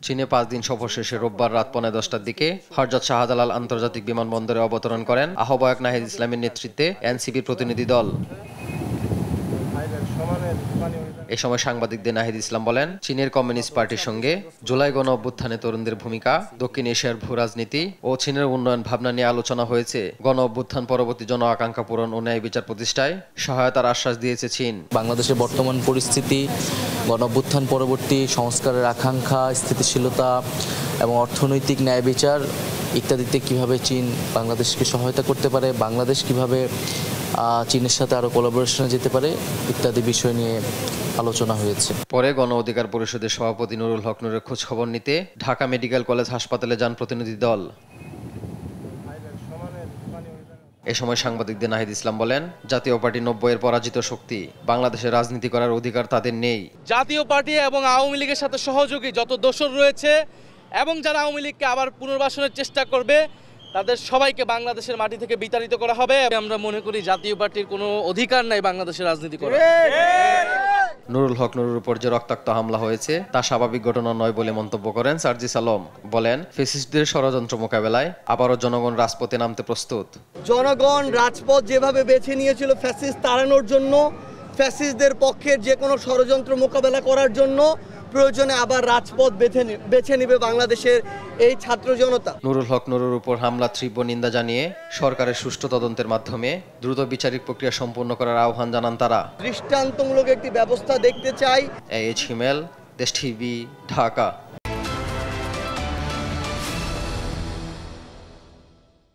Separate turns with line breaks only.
চীনে 5 দিন সফর শেষে রোববার রাত 10:15টার দিকে হযরত শাহজালাল আন্তর্জাতিক বিমানবন্দরে অবতরণ করেন আহ্বায়ক নাহিদ ইসলামের নেতৃত্বে এনসিপির প্রতিনিধি দল। এ সময় সাংবাদিকদের নাহিদ ইসলাম বলেন, চীনের কমিউনিস্ট পার্টির সঙ্গে জুলাই গণ অভ্যুত্থানে তরুণদের ভূমিকা, দক্ষিণ এশিয়ার ভূরাজনীতি ও চীনের উন্নয়ন ভাবনা নিয়ে আলোচনা হয়েছে। গণ অভ্যুত্থান পরবর্তী জন আকাঙ্ক্ষা পূরণ ও ন্যায় বিচার প্রতিষ্ঠায় সহায়তার আশ্বাস দিয়েছে চীন।
বাংলাদেশের বর্তমান পরিস্থিতি, গণ অভ্যুত্থান পরবর্তী সংস্কারের আকাঙ্ক্ষা, স্থিতিশীলতা এবং অর্থনৈতিক ন্যায় বিচার ইত্যাদিতে কিভাবে চীন বাংলাদেশকে সহায়তা করতে পারে, বাংলাদেশ কিভাবে চীনের সাথে আরও কোলাবোরেশনে যেতে পারে ইত্যাদি বিষয় নিয়ে আলোচনা হয়েছে।
পরে গণ অধিকার পরিষদের সভাপতি নুরুল হক নুরের খোঁজ খবর নিতে ঢাকা মেডিকেল কলেজ হাসপাতালে যান প্রতিনিধি দল। এ সময় সাংবাদিকদের নাহিদ ইসলাম বলেন, জাতীয় পার্টি 90-এর পরাজিত শক্তি, বাংলাদেশে রাজনীতি করার অধিকার তাদের নেই।
জাতীয় পার্টি এবং আওয়ামী লীগের সাথে সহযোগী যত দোসর রয়েছে এবং যারা আওয়ামী লীগকে আবার পুনর্বাসনের চেষ্টা করবে তাদের সবাইকে বাংলাদেশের মাটি থেকে বিতাড়িত করা হবে। আমরা মনে করি জাতীয় পার্টির কোনো অধিকার নাই বাংলাদেশের রাজনীতি করার।
নুরুল হক নুরুর উপর যে রক্তাক্ত হামলা হয়েছে তা স্বাভাবিক ঘটনা নয় বলে মন্তব্য করেন সার্জিস আলম। বলেন, ফ্যাসিস্টদের ষড়যন্ত্র মোকাবেলায় আবারও জনগণ রাজপথে নামতে প্রস্তুত।
জনগণ রাজপথ যেভাবে বেছে নিয়েছিল ফ্যাসিস্ট তাড়ানোর জন্য, ফ্যাসিস্টদের পক্ষের যে কোনো ষড়যন্ত্র মোকাবেলা করার জন্য প্রয়োজনে আবার রাজপথ বেছে নেবে বাংলাদেশের এই ছাত্র জনতা।
নুরুল হক নুরুর উপর হামলা তীব্র নিন্দা জানিয়ে সরকারের সুষ্ঠু তদন্তের মাধ্যমে দ্রুত বিচারিক প্রক্রিয়া সম্পূর্ণ করার আহ্বান জানান তারা।
দৃষ্টান্তমূলক একটি ব্যবস্থা দেখতে চাই।
AH হিমেল, দেশ টিভি, ঢাকা।